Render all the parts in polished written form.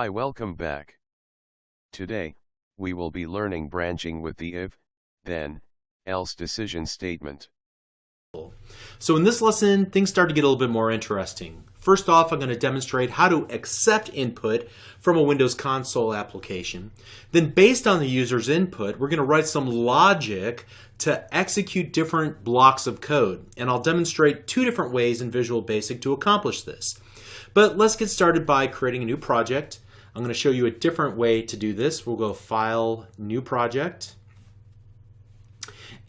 Hi, welcome back. Today, we will be learning branching with the if, then, else decision statement. So in this lesson, things start to get a little bit more interesting. First off, I'm going to demonstrate how to accept input from a Windows console application. Then based on the user's input, we're going to write some logic to execute different blocks of code. And I'll demonstrate two different ways in Visual Basic to accomplish this. But let's get started by creating a new project. I'm going to show you a different way to do this. We'll go File, New Project.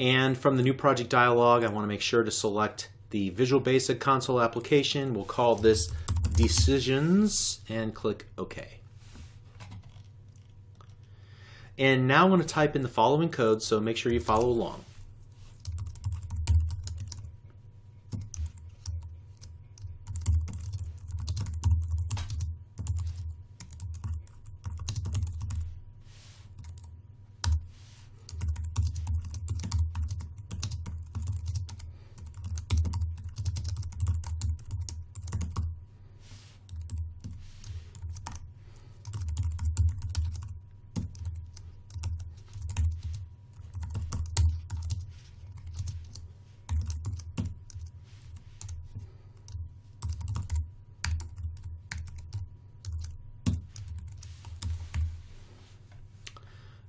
And from the New Project dialog, I want to make sure to select the Visual Basic console application. We'll call this Decisions and click OK. And now I want to type in the following code, so make sure you follow along.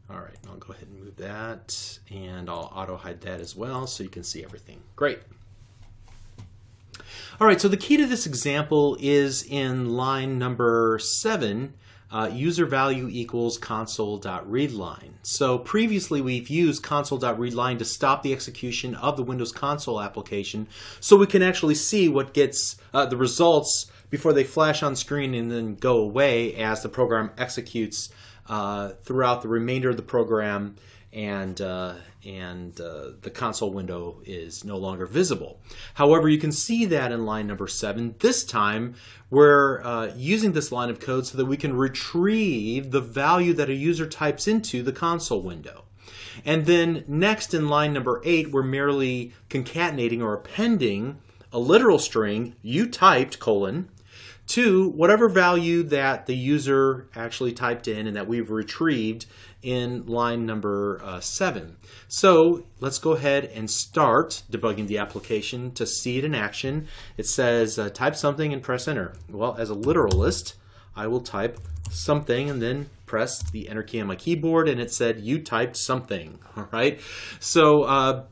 All right, I'll go ahead and move that, and I'll auto hide that as well so you can see everything. Great. All right, so the key to this example is in line number 7, user value equals console.readline. So previously we've used console.readline to stop the execution of the Windows console application so we can actually see what gets the results before they flash on screen and then go away as the program executes throughout the remainder of the program, and the console window is no longer visible. However, you can see that in line number 7. This time, we're using this line of code so that we can retrieve the value that a user types into the console window. And then next in line number 8, we're merely concatenating or appending a literal string, you typed, colon, to whatever value that the user actually typed in and that we've retrieved in line number 7. So let's go ahead and start debugging the application to see it in action. It says type something and press enter. Well, as a literalist, I will type something and then press the enter key on my keyboard, and it said you typed something. All right. So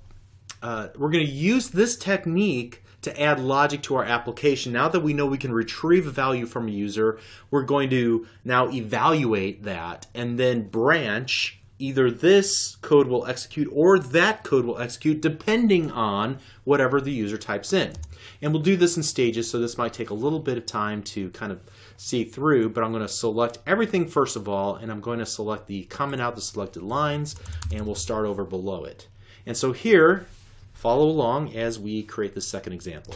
we're going to use this technique to add logic to our application. Now that we know we can retrieve a value from a user, we're going to now evaluate that and then branch. Either this code will execute or that code will execute depending on whatever the user types in. And we'll do this in stages, so this might take a little bit of time to kind of see through, but I'm going to select everything first of all, and I'm going to select the comment out the selected lines, and we'll start over below it. And so here, follow along as we create the second example.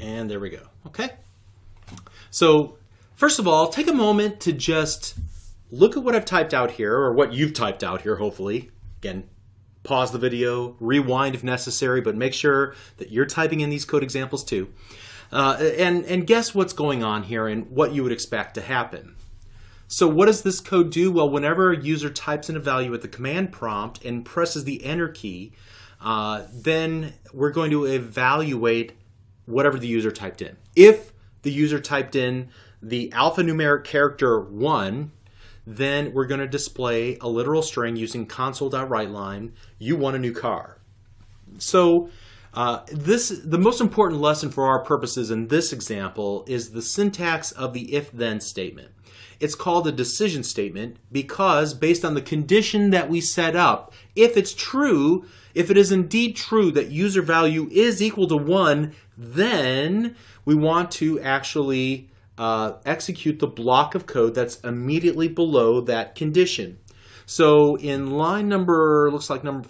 And there we go. Okay. So first of all, take a moment to just look at what I've typed out here, or what you've typed out here, hopefully. Again, pause the video, rewind if necessary, but make sure that you're typing in these code examples too. And guess what's going on here and what you would expect to happen. So what does this code do? Well, whenever a user types in a value at the command prompt and presses the enter key, then we're going to evaluate whatever the user typed in. If the user typed in the alphanumeric character 1, then we're going to display a literal string using console.writeLine, you want a new car. So the most important lesson for our purposes in this example is the syntax of the if-then statement. it's called a decision statement because based on the condition that we set up, if it's true, if it is indeed true that user value is equal to 1, then we want to actually execute the block of code that's immediately below that condition. So in line number, looks like number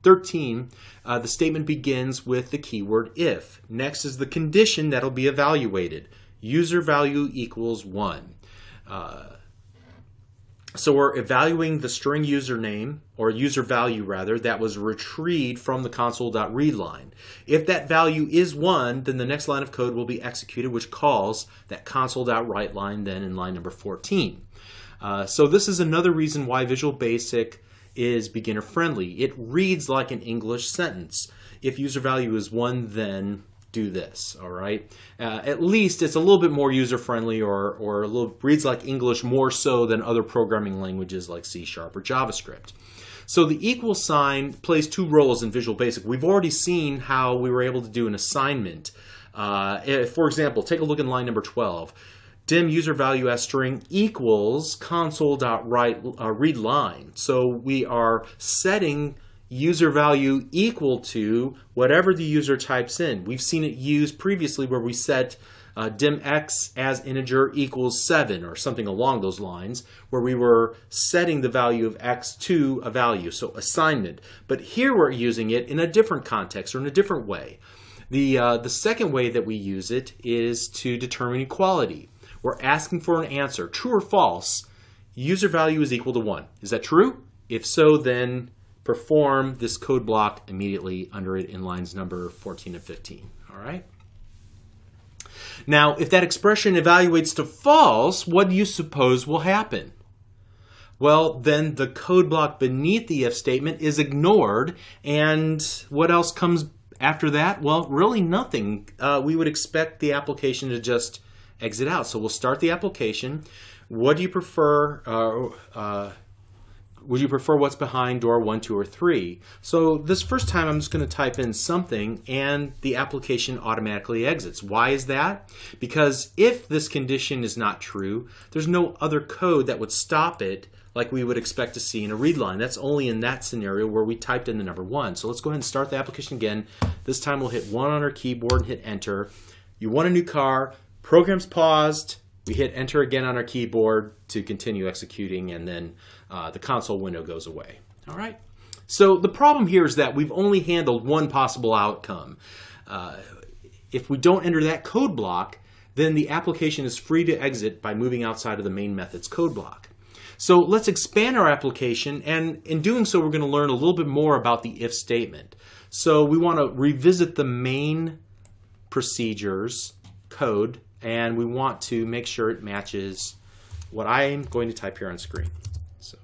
13, the statement begins with the keyword if. Next is the condition that'll be evaluated. User value equals 1. So we're evaluating the string username, or user value rather, that was retrieved from the console.read line. If that value is 1, then the next line of code will be executed, which calls that console.write line then in line number 14. So this is another reason why Visual Basic is beginner friendly. It reads like an English sentence. If user value is 1, then do this, all right? At least it's a little bit more user-friendly or reads like English more so than other programming languages like C# or JavaScript. So the equal sign plays two roles in Visual Basic. We've already seen how we were able to do an assignment. For example, take a look in line number 12. dim user value as string equals console.read line. So we are setting user value equal to whatever the user types in. We've seen it used previously where we set dim x as integer equals 7 or something along those lines, where we were setting the value of x to a value, so assignment. But here we're using it in a different context or in a different way. The second way that we use it is to determine equality. We're asking for an answer, true or false. User value is equal to 1. Is that true? If so, then perform this code block immediately under it in lines number 14 and 15. All right? Now, if that expression evaluates to false, what do you suppose will happen? Well, then the code block beneath the if statement is ignored, and what else comes after that? Well, really nothing. We would expect the application to just exit out. So we'll start the application. What do you prefer? Would you prefer what's behind door 1, 2, or 3? So this first time I'm just going to type in something and the application automatically exits. Why is that? Because if this condition is not true, there's no other code that would stop it like we would expect to see in a read line. That's only in that scenario where we typed in the number 1. So let's go ahead and start the application again. This time we'll hit 1 on our keyboard and hit enter. You want a new car, program's paused, we hit enter again on our keyboard to continue executing, and then the console window goes away. All right. So the problem here is that we've only handled one possible outcome. If we don't enter that code block, then the application is free to exit by moving outside of the main method's code block. So let's expand our application, and in doing so, we're going to learn a little bit more about the if statement. So we want to revisit the main procedures code, and we want to make sure it matches what I'm going to type here on screen. So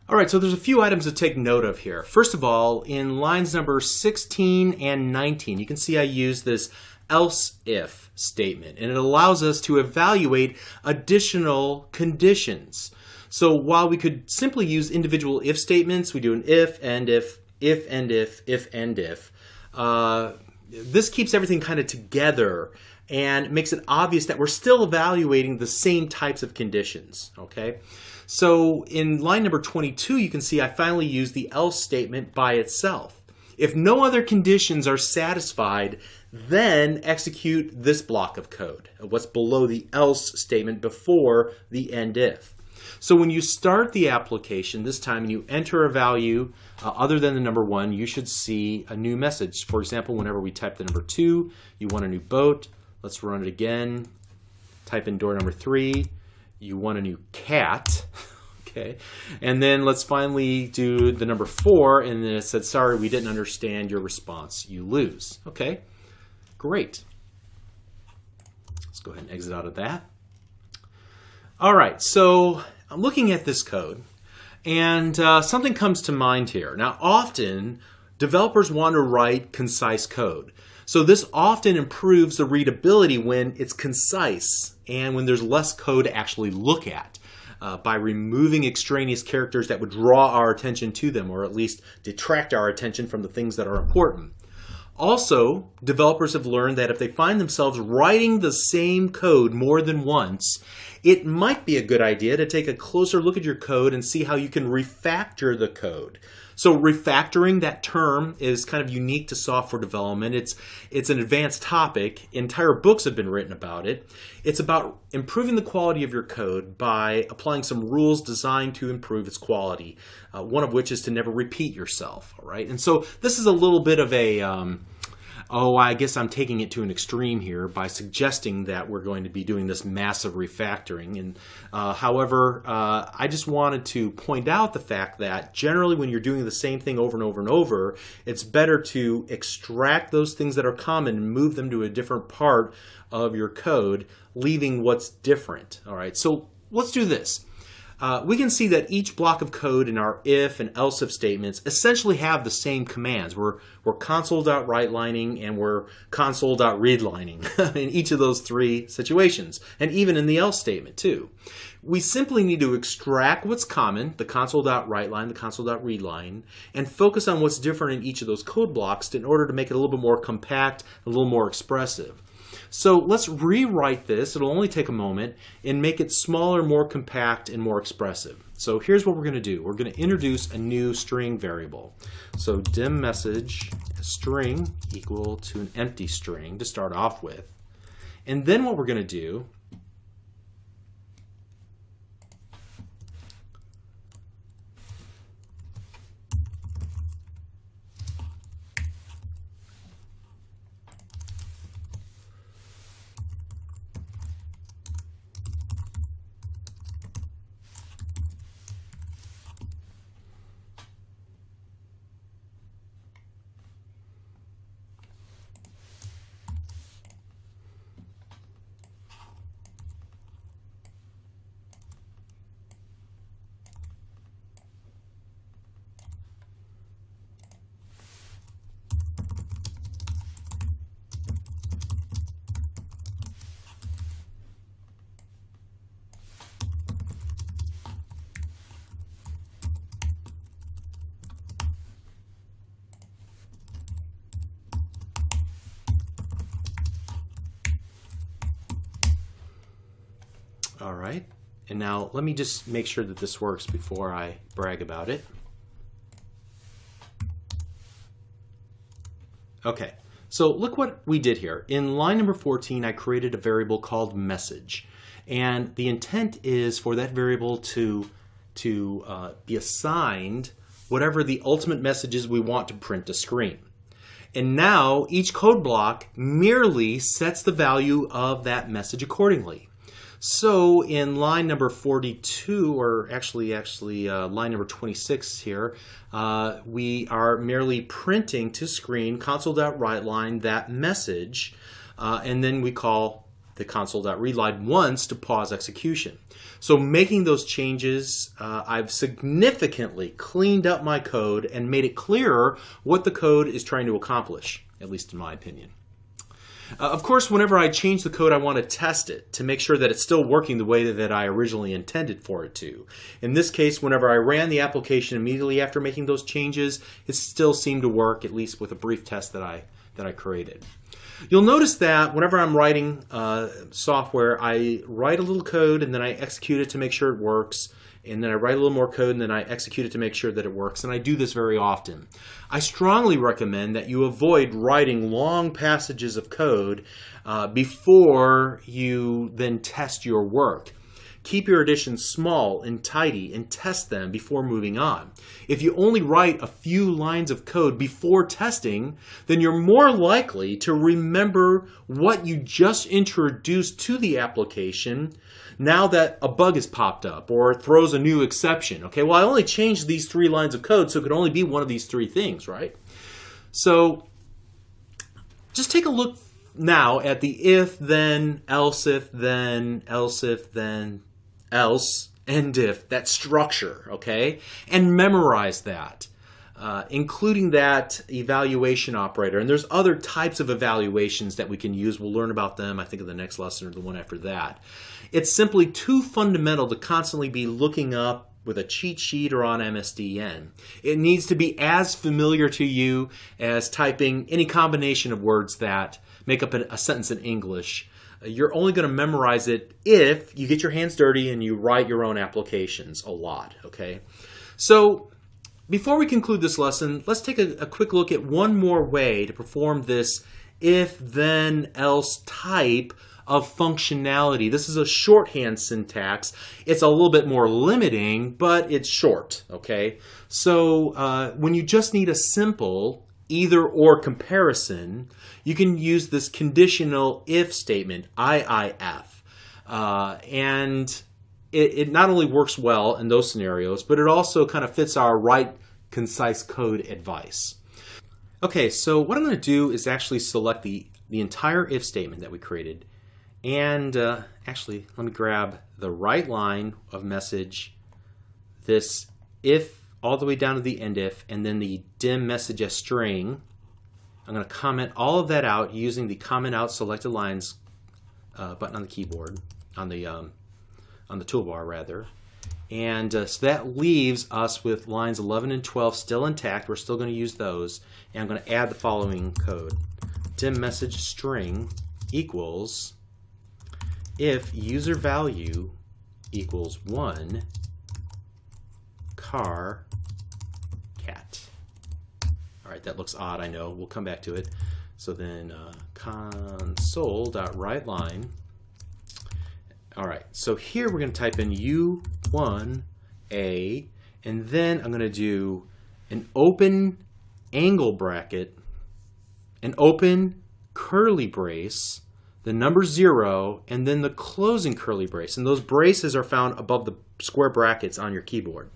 all right, so there's a few items to take note of here. First of all, in lines number 16 and 19, you can see I use this else if statement, and it allows us to evaluate additional conditions. So while we could simply use individual if statements, we do an if, and if and if, and if. This keeps everything kind of together and makes it obvious that we're still evaluating the same types of conditions, okay? So in line number 22, you can see I finally use the else statement by itself. If no other conditions are satisfied, then execute this block of code, what's below the else statement before the end if. So when you start the application this time and you enter a value other than the number 1, you should see a new message. For example, whenever we type the number 2, you want a new boat. Let's run it again. Type in door number 3, you want a new cat. Okay, and then let's finally do the number 4, and then it said, sorry, we didn't understand your response. You lose. Okay, great. Let's go ahead and exit out of that. All right, so I'm looking at this code, and something comes to mind here. Now, often, developers want to write concise code. So this often improves the readability when it's concise and when there's less code to actually look at. By removing extraneous characters that would draw our attention to them, or at least detract our attention from the things that are important. Also, developers have learned that if they find themselves writing the same code more than once, it might be a good idea to take a closer look at your code and see how you can refactor the code. So refactoring, that term, is kind of unique to software development. It's an advanced topic. Entire books have been written about it. It's about improving the quality of your code by applying some rules designed to improve its quality, one of which is to never repeat yourself. All right? And so this is a little bit of a... I guess I'm taking it to an extreme here by suggesting that we're going to be doing this massive refactoring. And however, I just wanted to point out the fact that generally when you're doing the same thing over and over and over, it's better to extract those things that are common and move them to a different part of your code, leaving what's different. All right, so let's do this. We can see that each block of code in our if and else if statements essentially have the same commands. We're console.writelining and we're console.readlining in each of those 3 situations, and even in the else statement too. We simply need to extract what's common, the console.writeline, the console.readline, and focus on what's different in each of those code blocks in order to make it a little bit more compact, a little more expressive. So let's rewrite this, it'll only take a moment, and make it smaller, more compact, and more expressive. So here's what we're going to do. We're going to introduce a new string variable. So dim message string equal to an empty string to start off with. And then what we're going to do All right, and now let me just make sure that this works before I brag about it. Okay, so look what we did here. In line number 14, I created a variable called message, and the intent is for that variable to be assigned whatever the ultimate message is we want to print to screen. And now each code block merely sets the value of that message accordingly. So in line number 42, or actually line number 26 here, we are merely printing to screen console.writeline that message, and then we call the console.readline once to pause execution. So making those changes, I've significantly cleaned up my code and made it clearer what the code is trying to accomplish, at least in my opinion. Of course, whenever I change the code, I want to test it to make sure that it's still working the way that I originally intended for it to. In this case, whenever I ran the application immediately after making those changes, it still seemed to work, at least with a brief test that I created. You'll notice that whenever I'm writing software, I write a little code and then I execute it to make sure it works. And then I write a little more code and then I execute it to make sure that it works. And I do this very often. I strongly recommend that you avoid writing long passages of code before you then test your work. keep your additions small and tidy and test them before moving on. If you only write a few lines of code before testing, then you're more likely to remember what you just introduced to the application now that a bug has popped up or throws a new exception. Okay, well, I only changed these 3 lines of code, so it could only be one of these 3 things, right? So just take a look now at the if, then, else if, then, else if, then, else, and if, that structure, okay? And memorize that, including that evaluation operator. And there's other types of evaluations that we can use. We'll learn about them, I think, in the next lesson or the one after that. It's simply too fundamental to constantly be looking up with a cheat sheet or on MSDN. It needs to be as familiar to you as typing any combination of words that make up a sentence in English. You're only going to memorize it if you get your hands dirty and you write your own applications a lot, okay? So before we conclude this lesson, let's take a quick look at one more way to perform this if, then, else type of functionality. This is a shorthand syntax. It's a little bit more limiting, but it's short, okay? So when you just need a simple either or comparison, you can use this conditional if statement, IIF. And it not only works well in those scenarios, but it also kind of fits our write concise code advice. Okay, so what I'm going to do is actually select the entire if statement that we created. And actually, let me grab the right line of message, this if all the way down to the end if, and then the dim message as string. I'm going to comment all of that out using the comment out selected lines button on the keyboard, on the toolbar rather. And so that leaves us with lines 11 and 12 still intact. We're still going to use those. And I'm going to add the following code. Dim message string equals if user value equals 1 car cat. All right, that looks odd, I know. We'll come back to it. So then console.writeLine. All right, so here we're going to type in U1A, and then I'm going to do an open angle bracket, an open curly brace, the number 0, and then the closing curly brace. And those braces are found above the square brackets on your keyboard.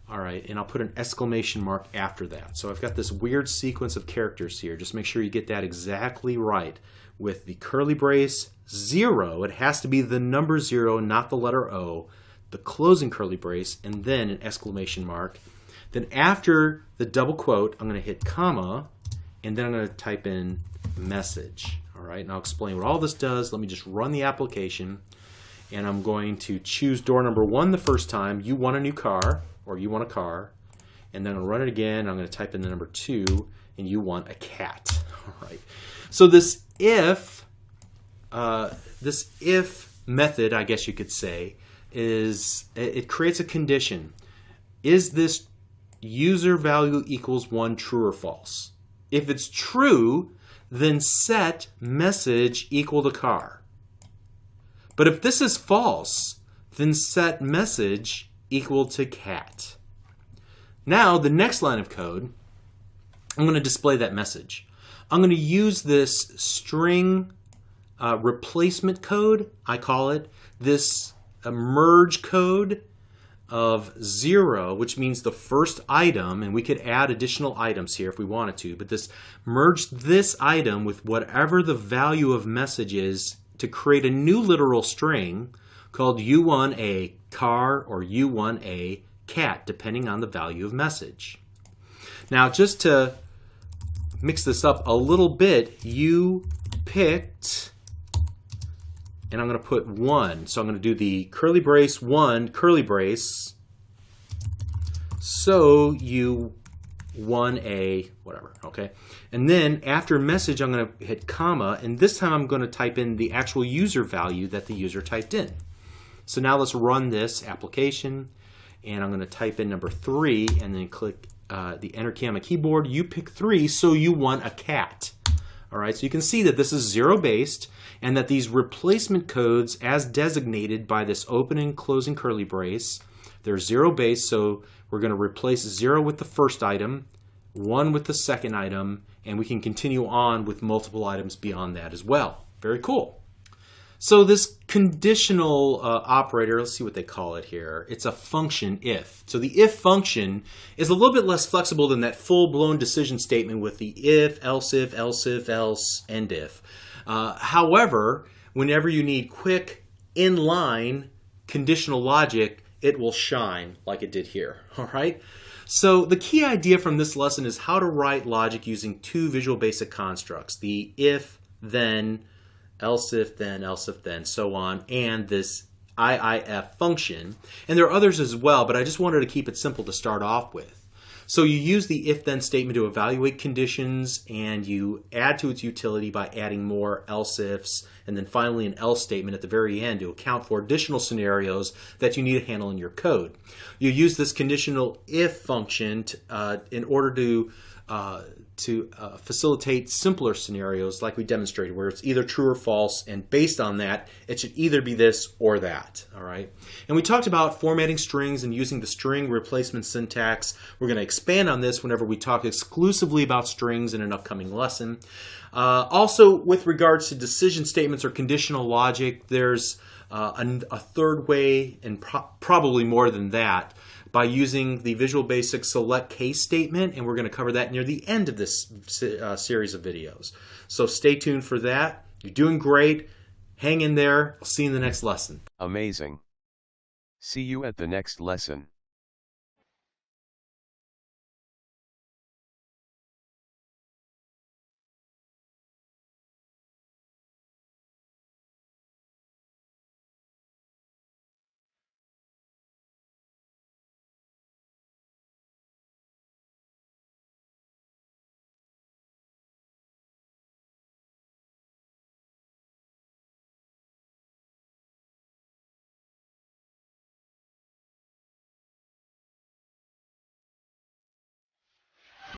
All right, and I'll put an exclamation mark after that. So I've got this weird sequence of characters here. Just make sure you get that exactly right. With the curly brace 0, it has to be the number 0, not the letter O, the closing curly brace, and then an exclamation mark. Then after the double quote, I'm going to hit comma, and then I'm going to type in message. All right, and I'll explain what all this does. Let me just run the application, and I'm going to choose door number 1 the first time. You want a new car, or you want a car, and then I'll run it again. I'm going to type in the number 2, and you want a cat. All right. So this if method, I guess you could say, it creates a condition. Is this user value equals 1 true or false? If it's true, then set message equal to car. But if this is false, then set message equal to cat. Now, the next line of code, I'm going to display that message. I'm going to use this string replacement code, I call it, this merge code of 0, which means the first item, and we could add additional items here if we wanted to, but this merge this item with whatever the value of message is to create a new literal string called U1A car or U1A cat, depending on the value of message. Now, just to mix this up a little bit, you picked, and I'm going to put 1. So I'm going to do the curly brace 1 curly brace. So you 1A whatever, okay? And then after message, I'm going to hit comma, and this time I'm going to type in the actual user value that the user typed in. So now let's run this application, and I'm going to type in number 3, and then click the enter key on my keyboard. You pick 3, so you want a cat. All right, so you can see that this is zero-based and that these replacement codes as designated by this open and closing curly brace, they're zero-based, so we're going to replace 0 with the first item, 1 with the second item, and we can continue on with multiple items beyond that as well. Very cool. So this conditional operator, let's see what they call it here. It's a function if. So the if function is a little bit less flexible than that full-blown decision statement with the if, else, end if. However, whenever you need quick, inline conditional logic, it will shine like it did here. All right? So the key idea from this lesson is how to write logic using two Visual Basic constructs, the if, then, else if then, so on, and this IIF function. And there are others as well, but I just wanted to keep it simple to start off with. So you use the if-then statement to evaluate conditions, and you add to its utility by adding more else-ifs, and then finally an else statement at the very end to account for additional scenarios that you need to handle in your code. You use this conditional if function in order to facilitate simpler scenarios like we demonstrated, where it's either true or false, and based on that, it should either be this or that. All right. And we talked about formatting strings and using the string replacement syntax. We're going to expand on this whenever we talk exclusively about strings in an upcoming lesson. Also, with regards to decision statements or conditional logic, there's a third way, and probably more than that, by using the Visual Basic select case statement, and we're going to cover that near the end of this series of videos. So stay tuned for that. You're doing great. Hang in there. I'll see you in the next lesson. Amazing. See you at the next lesson.